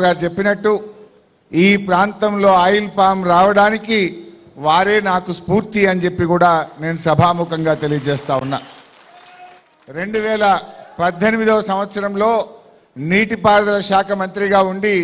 గారు చెప్పినట్టు ఈ ప్రాంతంలో ఆయిల్ పామ్ రావడానికి వారే నాకు స్ఫూర్తి అని చెప్పి కూడా నేను సభాముఖంగా తెలియజేస్తా ఉన్నా. 2018వ సంవత్సరంలో నీటిపారుదల శాఖ మంత్రిగా ఉండి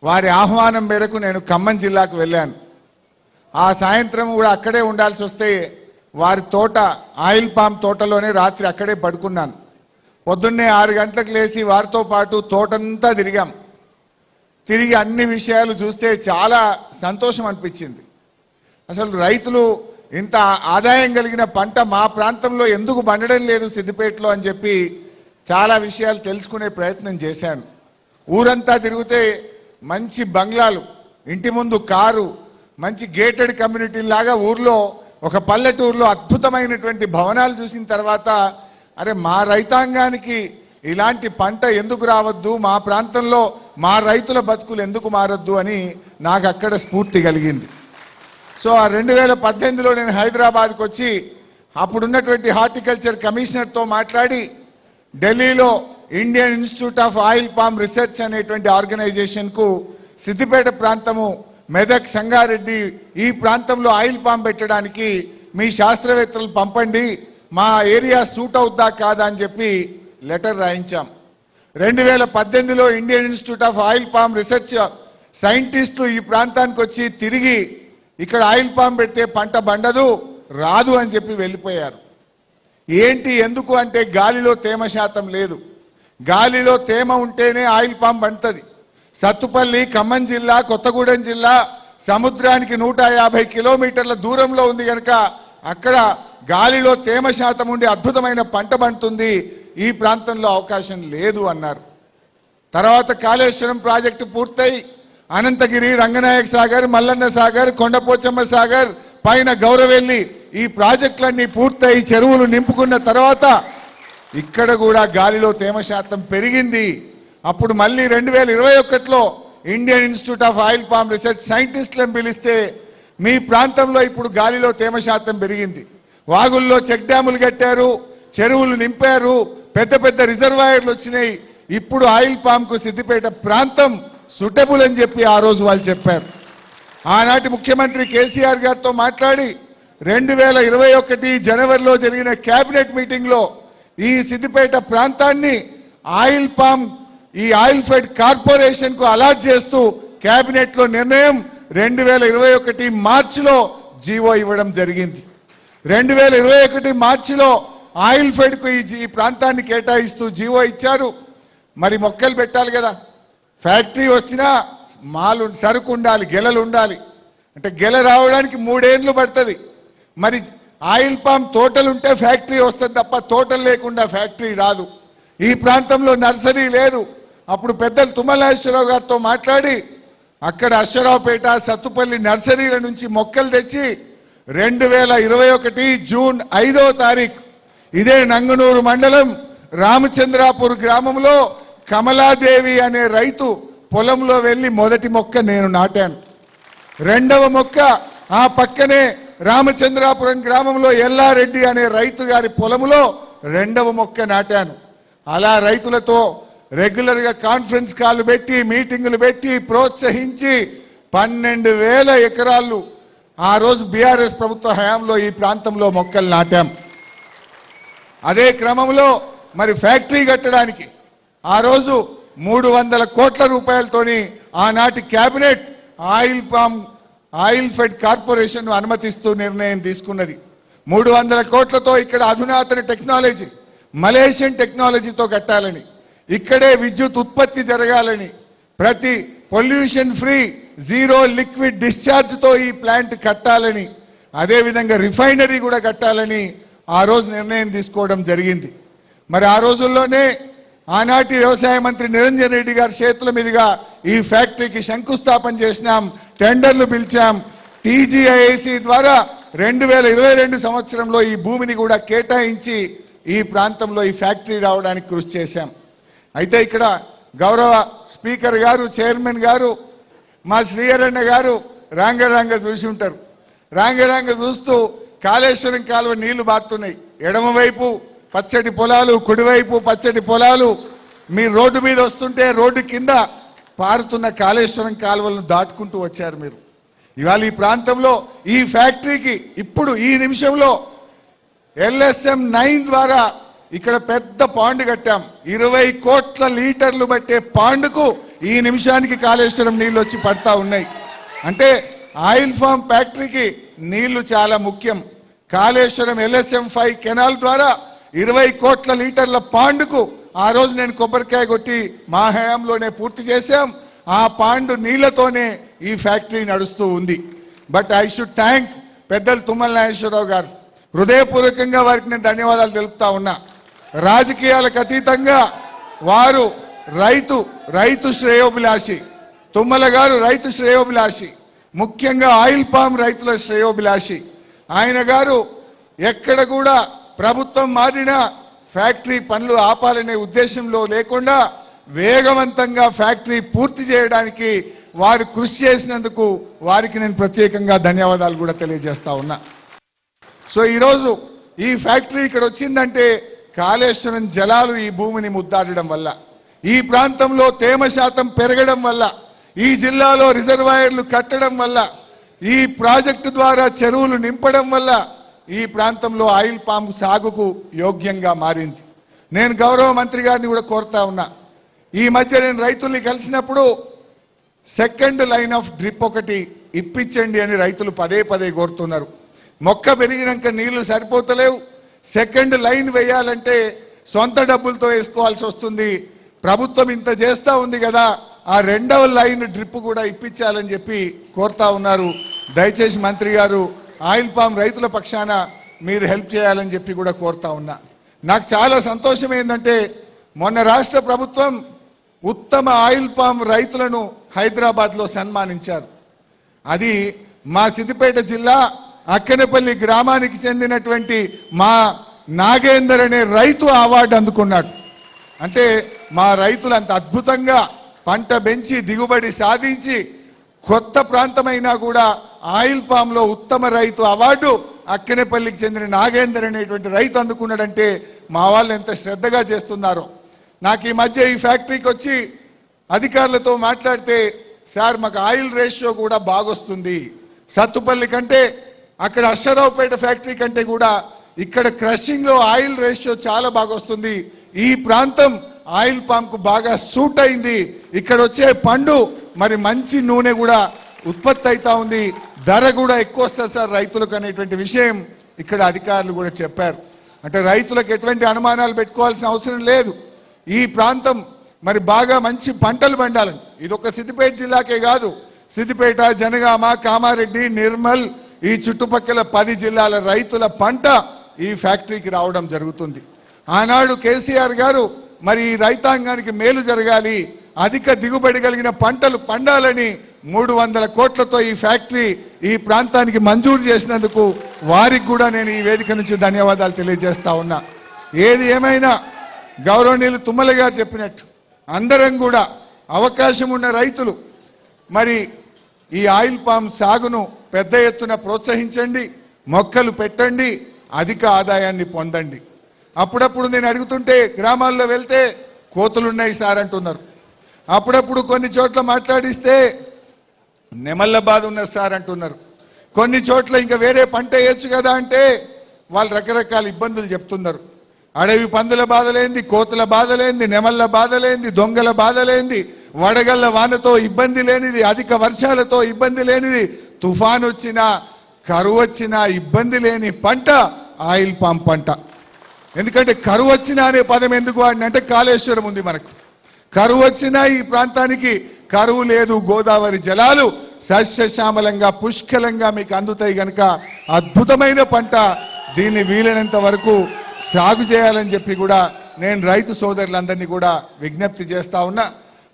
వారి ఆహ్వానం మేరకు నేను ఖమ్మం జిల్లాకు వెళ్ళాను. ఆ సాయంత్రం కూడా అక్కడే ఉండాల్సి వస్తే వారి తోట ఆయిల్ పామ్ తోటలోనే రాత్రి అక్కడే పడుకున్నాను. పొద్దున్నే 6 గంటలకు లేచి వారితో పాటు తోటంతా తిరిగాం. తిరిగి అన్ని విషయాలు చూస్తే చాలా సంతోషం అనిపించింది. అసలు రైతులు ఇంత ఆదాయం కలిగిన పంట మా ప్రాంతంలో ఎందుకు పండడం లేదు సిద్దిపేటలో అని చెప్పి చాలా విషయాలు తెలుసుకునే ప్రయత్నం చేశాను. ఊరంతా తిరిగితే మంచి బంగ్లాలు, ఇంటి ముందు కారు, మంచి గేటెడ్ కమ్యూనిటీ లాగా ఊర్లో ఒక పల్లెటూరులో అద్భుతమైనటువంటి భవనాలు చూసిన తర్వాత అరే మా రైతాంగానికి ఇలాంటి పంట ఎందుకు రావద్దు, మా ప్రాంతంలో మా రైతుల బతుకులు ఎందుకు మారద్దు అని నాకు అక్కడ స్ఫూర్తి కలిగింది. సో ఆ 2018లో నేను హైదరాబాద్కు వచ్చి అప్పుడున్నటువంటి హార్టికల్చర్ కమిషనర్తో మాట్లాడి ఢిల్లీలో Indian Institute of Oil Palm research అనేటువంటి ఆర్గనైజేషన్కు సిద్దిపేట ప్రాంతము, మెదక్, సంగారెడ్డి ఈ ప్రాంతంలో ఆయిల్ పామ్ పెట్టడానికి మీ శాస్త్రవేత్తలు పంపండి, మా ఏరియా సూట్ అవుద్దా కాదా అని చెప్పి లెటర్ రాయించాం. 2018లో Indian Institute of Oil Palm Research సైంటిస్టులు ఈ ప్రాంతానికి వచ్చి తిరిగి ఇక్కడ ఆయిల్ పామ్ పెడితే పంట బండదు, రాదు అని చెప్పి వెళ్ళిపోయారు. ఏంటి ఎందుకు అంటే గాలిలో తేమ శాతం లేదు. గాలిలో తేమ ఉంటేనే ఆయిల్ పామ్ పండుతుంది. సత్తుపల్లి, ఖమ్మం జిల్లా, కొత్తగూడెం జిల్లా సముద్రానికి 150 కిలోమీటర్ల దూరంలో ఉంది కనుక అక్కడ గాలిలో తేమ శాతం ఉండి అద్భుతమైన పంట పండుతుంది, ఈ ప్రాంతంలో అవకాశం లేదు అన్నారు. తర్వాత కాళేశ్వరం ప్రాజెక్టు పూర్తయి అనంతగిరి, రంగనాయక సాగర్, మల్లన్న సాగర్, కొండపోచమ్మ సాగర్, పైన గౌరవెల్లి ఈ ప్రాజెక్టులన్నీ పూర్తయి చెరువులు నింపుకున్న తర్వాత ఇక్కడ కూడా గాలిలో తేమ శాతం పెరిగింది. అప్పుడు మళ్ళీ 2021లో Indian Institute of Oil Palm Research సైంటిస్టులను పిలిస్తే మీ ప్రాంతంలో ఇప్పుడు గాలిలో తేమ శాతం పెరిగింది, వాగుల్లో చెక్ డ్యాములు కట్టారు, చెరువులు నింపారు, పెద్ద పెద్ద రిజర్వాయర్లు వచ్చినాయి, ఇప్పుడు ఆయిల్ పామ్కు సిద్దిపేట ప్రాంతం సూటబుల్ అని చెప్పి ఆ రోజు వాళ్ళు చెప్పారు. ఆనాటి ముఖ్యమంత్రి కేసీఆర్ గారితో మాట్లాడి 2021 జనవరిలో జరిగిన కేబినెట్ మీటింగ్లో ఈ సిద్దిపేట ప్రాంతాన్ని ఆయిల్ పామ్, ఈ ఆయిల్ ఫెడ్ కార్పొరేషన్ కు అలాట్ చేస్తూ కేబినెట్ లో నిర్ణయం 2021 మార్చిలో జీవో ఇవ్వడం జరిగింది. 2021 మార్చిలో ఆయిల్ ఫెడ్ కు ఈ ప్రాంతాన్ని కేటాయిస్తూ జీవో ఇచ్చారు. మరి మొక్కలు పెట్టాలి కదా, ఫ్యాక్టరీ వచ్చినా మాలు సరుకు ఉండాలి, గెలలు ఉండాలి. అంటే గెల రావడానికి 3 ఏళ్ళు పడుతుంది. మరి ఆయిల్ పామ్ తోటలుంటే ఫ్యాక్టరీ వస్తుంది తప్ప తోటలు లేకుండా ఫ్యాక్టరీ రాదు. ఈ ప్రాంతంలో నర్సరీ లేదు. అప్పుడు పెద్దలు తుమ్మలేశ్వరరావు గారితో మాట్లాడి అక్కడ అశ్వరావుపేట, సత్తుపల్లి నర్సరీల నుంచి మొక్కలు తెచ్చి 2021 జూన్ 5వ తారీఖు ఇదే నంగనూరు మండలం రామచంద్రాపూర్ గ్రామంలో కమలాదేవి అనే రైతు పొలంలో వెళ్లి మొదటి మొక్క నేను నాటాను. రెండవ మొక్క ఆ పక్కనే రామచంద్రాపురం గ్రామంలో ఎల్లారెడ్డి అనే రైతు గారి పొలంలో రెండవ మొక్క నాటాను. అలా రైతులతో రెగ్యులర్గా కాన్ఫరెన్స్ కాల్ పెట్టి, మీటింగులు పెట్టి ప్రోత్సహించి 12,000 ఎకరాలు ఆ రోజు బీఆర్ఎస్ ప్రభుత్వ హయాంలో ఈ ప్రాంతంలో మొక్కలు నాటాం. అదే క్రమంలో మరి ఫ్యాక్టరీ కట్టడానికి ఆ రోజు 300 కోట్ల రూపాయలతోని ఆనాటి కేబినెట్ ఆయిల్ ఫెడ్ కార్పొరేషన్ అనుమతిస్తూ నిర్ణయం తీసుకున్నది. 300 కోట్లతో ఇక్కడ అధునాతన టెక్నాలజీ, మలేషియన్ టెక్నాలజీతో కట్టాలని, ఇక్కడే విద్యుత్ ఉత్పత్తి జరగాలని, ప్రతి పొల్యూషన్ ఫ్రీ జీరో లిక్విడ్ డిశ్చార్జ్తో ఈ ప్లాంట్ కట్టాలని, అదేవిధంగా రిఫైనరీ కూడా కట్టాలని ఆ రోజు నిర్ణయం తీసుకోవడం జరిగింది. మరి ఆ రోజుల్లోనే ఆనాటి వ్యవసాయ మంత్రి నిరంజన్ రెడ్డి గారి చేతుల మీదుగా ఈ ఫ్యాక్టరీకి శంకుస్థాపన చేసినాం, టెండర్లు పిలిచాం. టీజీఐఐసి ద్వారా 2022 సంవత్సరంలో ఈ భూమిని కూడా కేటాయించి ఈ ప్రాంతంలో ఈ ఫ్యాక్టరీ రావడానికి కృషి చేశాం. అయితే ఇక్కడ గౌరవ స్పీకర్ గారు, చైర్మన్ గారు, మా శ్రీహరణ గారు రాంగ చూసి ఉంటారు. రాంగ చూస్తూ కాళేశ్వరం కాలువ నీళ్లు బారుతున్నాయి. ఎడమవైపు పచ్చటి పొలాలు, కుడివైపు పచ్చటి పొలాలు. మీ రోడ్డు మీద వస్తుంటే రోడ్డు కింద పారుతున్న కాళేశ్వరం కాలువలను దాటుకుంటూ వచ్చారు మీరు. ఇవాళ ఈ ప్రాంతంలో ఈ ఫ్యాక్టరీకి ఇప్పుడు ఈ నిమిషంలో LSM 9 ద్వారా ఇక్కడ పెద్ద పాండ్ కట్టాం. 20 కోట్ల లీటర్లు పట్టే పాండుకు ఈ నిమిషానికి కాళేశ్వరం నీళ్లు వచ్చి పడతా ఉన్నాయి. అంటే ఆయిల్ ఫామ్ ఫ్యాక్టరీకి నీళ్లు చాలా ముఖ్యం. కాళేశ్వరం LSM 5 కెనాల్ ద్వారా 20 కోట్ల లీటర్ల పాండుకు ఆ రోజు నేను కొబ్బరికాయ కొట్టి మా హయాంలోనే పూర్తి చేశాం. ఆ పాండు నీళ్లతోనే ఈ ఫ్యాక్టరీ నడుస్తూ ఉంది. బట్ ఐ షుడ్ థ్యాంక్ పెద్దలు తుమ్మల నాగేశ్వరరావు గారు. హృదయపూర్వకంగా వారికి నేను ధన్యవాదాలు తెలుపుతా ఉన్నా. రాజకీయాలకు అతీతంగా వారు రైతు శ్రేయోభిలాషి. తుమ్మల గారు రైతు శ్రేయోభిలాషి, ముఖ్యంగా ఆయిల్ పామ్ రైతుల శ్రేయోభిలాషి. ఆయన గారు ఎక్కడ కూడా ప్రభుత్వం మారినా ఫ్యాక్టరీ పనులు ఆపాలనే ఉద్దేశంలో లేకుండా వేగవంతంగా ఫ్యాక్టరీ పూర్తి చేయడానికి వారు కృషి చేసినందుకు వారికి నేను ప్రత్యేకంగా ధన్యవాదాలు కూడా తెలియజేస్తా ఉన్నా. సో ఈరోజు ఈ ఫ్యాక్టరీ ఇక్కడ వచ్చిందంటే కాళేశ్వరం జలాలు ఈ భూమిని ముద్దాడడం వల్ల, ఈ ప్రాంతంలో తేమ శాతం పెరగడం వల్ల, ఈ జిల్లాలో రిజర్వాయర్లు కట్టడం వల్ల, ఈ ప్రాజెక్టు ద్వారా చెరువులు నింపడం వల్ల ఈ ప్రాంతంలో ఆయిల్ పామ్ సాగుకు యోగ్యంగా మారింది. నేను గౌరవ మంత్రి గారిని కూడా కోరుతా ఉన్నా. ఈ మధ్య నేను రైతుల్ని కలిసినప్పుడు సెకండ్ లైన్ ఆఫ్ డ్రిప్ ఒకటి ఇప్పించండి అని రైతులు పదే కోరుతున్నారు. మొక్క పెరిగినాక నీళ్లు సరిపోతలేవు. సెకండ్ లైన్ వేయాలంటే సొంత డబ్బులతో వేసుకోవాల్సి వస్తుంది. ప్రభుత్వం ఇంత చేస్తా ఉంది కదా, ఆ రెండవ లైన్ డ్రిప్ కూడా ఇప్పించాలని చెప్పి కోరుతా ఉన్నారు. దయచేసి మంత్రి గారు ఆయిల్ పామ్ రైతుల పక్షాన మీరు హెల్ప్ చేయాలని చెప్పి కూడా కోరుతా ఉన్నా. నాకు చాలా సంతోషం ఏంటంటే మొన్న రాష్ట్ర ప్రభుత్వం ఉత్తమ ఆయిల్ పామ్ రైతులను హైదరాబాద్లో సన్మానించారు. అది మా సిద్దిపేట జిల్లా అక్కనేపల్లి గ్రామానికి చెందినటువంటి మా నాగేందర్ అనే రైతు అవార్డు అందుకున్నాడు. అంటే మా రైతులు అంత అద్భుతంగా పంట పెంచి దిగుబడి సాధించి కొత్త ప్రాంతమైనా కూడా ఆయిల్ పామ్ లో ఉత్తమ రైతు అవార్డు అక్కనేపల్లికి చెందిన నాగేందర్ అనేటువంటి రైతు అందుకున్నాడంటే మా వాళ్ళు ఎంత శ్రద్ధగా చేస్తున్నారో. నాకు ఈ మధ్య ఈ ఫ్యాక్టరీకి వచ్చి అధికారులతో మాట్లాడితే, సార్ మాకు ఆయిల్ రేషియో కూడా బాగొస్తుంది, సత్తుపల్లి కంటే అక్కడ అశ్వరావుపేట ఫ్యాక్టరీ కంటే కూడా ఇక్కడ క్రషింగ్ లో ఆయిల్ రేషియో చాలా బాగొస్తుంది, ఈ ప్రాంతం ఆయిల్ పామ్ కు బాగా సూట్ అయింది, ఇక్కడ వచ్చే పండు మరి మంచి నూనె కూడా ఉత్పత్తి అవుతా ఉంది, ధర కూడా ఎక్కువ వస్తుంది సార్ రైతులకు అనేటువంటి విషయం ఇక్కడ అధికారులు కూడా చెప్పారు. అంటే రైతులకు ఎటువంటి అనుమానాలు పెట్టుకోవాల్సిన అవసరం లేదు. ఈ ప్రాంతం మరి బాగా మంచి పంటలు పండాలని, ఇది ఒక సిద్దిపేట జిల్లాకే కాదు, సిద్దిపేట, జనగామ, కామారెడ్డి, నిర్మల్ ఈ చుట్టుపక్కల 10 జిల్లాల రైతుల పంట ఈ ఫ్యాక్టరీకి రావడం జరుగుతుంది. ఆనాడు కేసీఆర్ గారు మరి ఈ రైతాంగానికి మేలు జరగాలి, అధిక దిగుబడి కలిగిన పంటలు పండాలని 300 కోట్లతో ఈ ఫ్యాక్టరీ ఈ ప్రాంతానికి మంజూరు చేసినందుకు వారికి కూడా నేను ఈ వేదిక నుంచి ధన్యవాదాలు తెలియజేస్తా ఉన్నా. ఏది ఏమైనా గౌరవనీయులు తుమ్మల గారు చెప్పినట్టు అందరం కూడా అవకాశం ఉన్న రైతులు మరి ఈ ఆయిల్ పామ్ సాగును పెద్ద ఎత్తున ప్రోత్సహించండి, మొక్కలు పెట్టండి, అధిక ఆదాయాన్ని పొందండి. అప్పుడప్పుడు నేను అడుగుతుంటే గ్రామాల్లో వెళ్తే కోతులున్నాయి సార్ అంటున్నారు, అప్పుడప్పుడు కొన్ని చోట్ల మాట్లాడిస్తే నెమళ్ళ బాధ ఉన్నది సార్ అంటున్నారు, కొన్ని చోట్ల ఇంకా వేరే పంట వేయచ్చు కదా అంటే వాళ్ళు రకరకాల ఇబ్బందులు చెప్తున్నారు. అడవి పందుల బాధలేంది, కోతుల బాధలేంది, నెమళ్ళ బాధలేంది, దొంగల బాధలేంది, వడగళ్ల వానతో ఇబ్బంది లేనిది, అధిక వర్షాలతో ఇబ్బంది లేనిది, తుఫాన్ వచ్చినా కరువు వచ్చినా ఇబ్బంది లేని పంట ఆయిల్ పామ్ పంట. ఎందుకంటే కరువు వచ్చినా అనే పదం ఎందుకు అంటే కాళేశ్వరం ఉంది మనకు. కరువు వచ్చినా ఈ ప్రాంతానికి కరువు లేదు, గోదావరి జలాలు సస్యశ్యామలంగా పుష్కలంగా మీకు అందుతాయి కనుక అద్భుతమైన పంట. దీన్ని వీలైనంత వరకు సాగు చేయాలని చెప్పి కూడా నేను రైతు సోదరులందరినీ కూడా విజ్ఞప్తి చేస్తా ఉన్నా.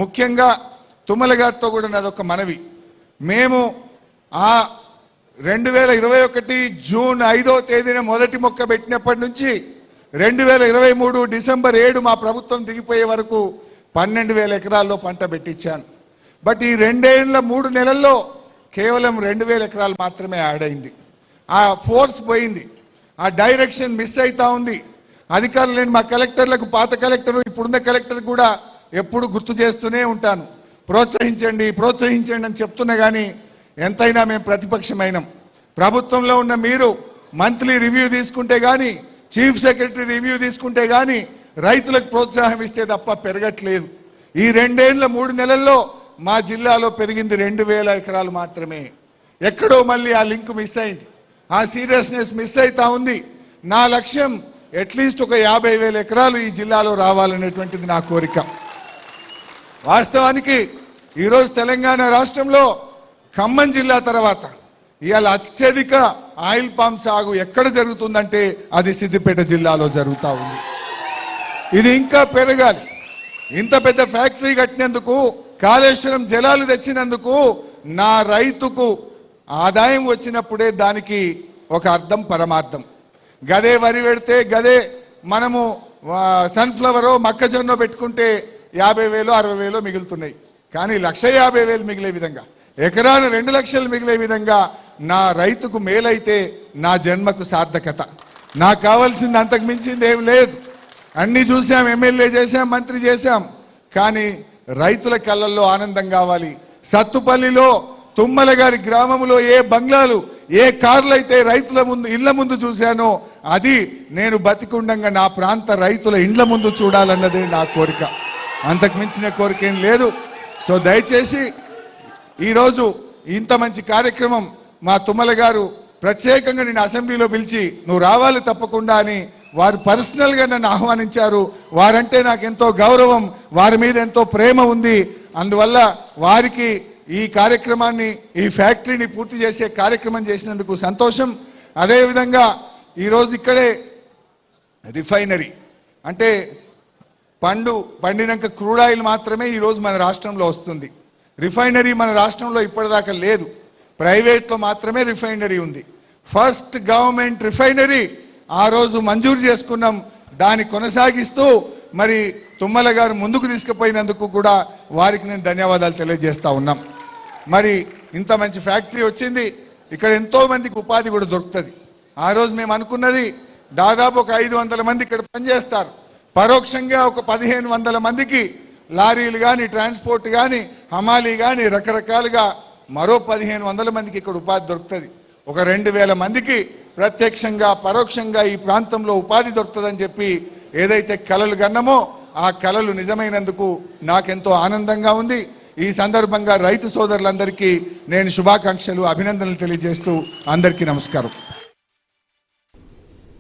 ముఖ్యంగా తుమ్మల గారితో కూడా నాదొక మనవి, మేము ఆ 2021 జూన్ 5వ తేదీన మొదటి మొక్క పెట్టినప్పటి నుంచి 2023 డిసెంబర్ 7 మా ప్రభుత్వం దిగిపోయే వరకు 12,000 ఎకరాల్లో పంట పెట్టించాను. బట్ ఈ 3 నెలల్లో కేవలం 2,000 ఎకరాలు మాత్రమే యాడ్ అయింది. ఆ ఫోర్స్ పోయింది, ఆ డైరెక్షన్ మిస్ అవుతా ఉంది. అధికారులు నేను మా కలెక్టర్లకు, పాత కలెక్టర్ ఇప్పుడున్న కలెక్టర్ కూడా ఎప్పుడు గుర్తు చేస్తూనే ఉంటాను, ప్రోత్సహించండి ప్రోత్సహించండి అని చెప్తున్నా కానీ ఎంతైనా మేము ప్రతిపక్షమైనం. ప్రభుత్వంలో ఉన్న మీరు మంత్లీ రివ్యూ తీసుకుంటే కానీ, చీఫ్ సెక్రటరీ రివ్యూ తీసుకుంటే కానీ రైతులకు ప్రోత్సాహం ఇస్తే తప్ప పెరగట్లేదు. ఈ 2 ఏళ్ల 3 నెలల్లో మా జిల్లాలో పెరిగింది 2000 ఎకరాలు మాత్రమే. ఎక్కడో మళ్ళీ ఆ లింక్ మిస్ అయింది, ఆ సీరియస్నెస్ మిస్ అవుతా ఉంది. నా లక్ష్యం అట్లీస్ట్ ఒక 50,000 ఎకరాలు ఈ జిల్లాలో రావాలనేటువంటిది నా కోరిక. వాస్తవానికి ఈరోజు తెలంగాణ రాష్ట్రంలో ఖమ్మం జిల్లా తర్వాత ఇవాళ అత్యధిక ఆయిల్ పామ్ సాగు ఎక్కడ జరుగుతుందంటే అది సిద్దిపేట జిల్లాలో జరుగుతూ ఉంది. ఇది ఇంకా పెరగాలి. ఇంత పెద్ద ఫ్యాక్టరీ కట్టినందుకు, కాళేశ్వరం జలాలు తెచ్చినందుకు నా రైతుకు ఆదాయం వచ్చినప్పుడే దానికి ఒక అర్థం పరమార్థం. గదే వరి పెడితే, గదే మనము సన్ఫ్లవరో మొక్కజొన్న పెట్టుకుంటే 50,000 60,000 మిగులుతున్నాయి. కానీ 1,50,000 మిగిలే విధంగా, ఎకరాన 2 లక్షలు మిగిలే విధంగా నా రైతుకు మేలైతే నా జన్మకు సార్థకత. నాకు కావాల్సింది అంతకు మించింది ఏం లేదు. అన్ని చూసాం, ఎమ్మెల్యే చేశాం, మంత్రి చేశాం. కానీ రైతుల కళ్ళల్లో ఆనందం కావాలి. సత్తుపల్లిలో తుమ్మల గారి గ్రామంలో ఏ బంగ్లాలు, ఏ కార్లు అయితే రైతుల ముందు, ఇళ్ల ముందు చూశానో అది నేను బతికుండంగా నా ప్రాంత రైతుల ఇండ్ల ముందు చూడాలన్నదే నా కోరిక. అంతకు మించిన కోరిక ఏం లేదు. సో దయచేసి ఈరోజు ఇంత మంచి కార్యక్రమం మా తుమ్మల గారు ప్రత్యేకంగా నేను అసెంబ్లీలో పిలిచి నువ్వు రావాలి తప్పకుండా అని వారు పర్సనల్ గా నన్ను ఆహ్వానించారు. వారంటే నాకు ఎంతో గౌరవం, వారి మీద ఎంతో ప్రేమ ఉంది. అందువల్ల వారికి ఈ కార్యక్రమాన్ని, ఈ ఫ్యాక్టరీని పూర్తి చేసే కార్యక్రమం చేసినందుకు సంతోషం. అదేవిధంగా ఈరోజు ఇక్కడే రిఫైనరీ అంటే పండినాక క్రూడ్ ఆయిల్ మాత్రమే ఈరోజు మన రాష్ట్రంలో వస్తుంది. రిఫైనరీ మన రాష్ట్రంలో ఇప్పటిదాకా లేదు. ప్రైవేట్లో మాత్రమే రిఫైనరీ ఉంది. ఫస్ట్ గవర్నమెంట్ రిఫైనరీ ఆ రోజు మంజూరు చేసుకున్నాం. దాన్ని కొనసాగిస్తూ మరి తుమ్మల గారు ముందుకు తీసుకుపోయినందుకు కూడా వారికి నేను ధన్యవాదాలు తెలియజేస్తా ఉన్నాం. మరి ఇంత మంచి ఫ్యాక్టరీ వచ్చింది, ఇక్కడ ఎంతో మందికి ఉపాధి కూడా దొరుకుతుంది. ఆ రోజు మేము అనుకున్నది దాదాపు ఒక 500 మంది ఇక్కడ పనిచేస్తారు. పరోక్షంగా ఒక 1,500 మందికి లారీలు కానీ, ట్రాన్స్పోర్ట్ కానీ, హమాలీ కానీ రకరకాలుగా మరో 1,500 మందికి ఇక్కడ ఉపాధి దొరుకుతుంది. ఒక 2,000 మందికి ప్రత్యక్షంగా పరోక్షంగా ఈ ప్రాంతంలో ఉపాధి దొరుకుతుందని చెప్పి ఏదైతే కలలు కన్నామో ఆ కలలు నిజమైనందుకు నాకెంతో ఆనందంగా ఉంది. ఈ సందర్భంగా రైతు సోదరులందరికీ నేను శుభాకాంక్షలు, అభినందనలు తెలియజేస్తూ అందరికీ నమస్కారం.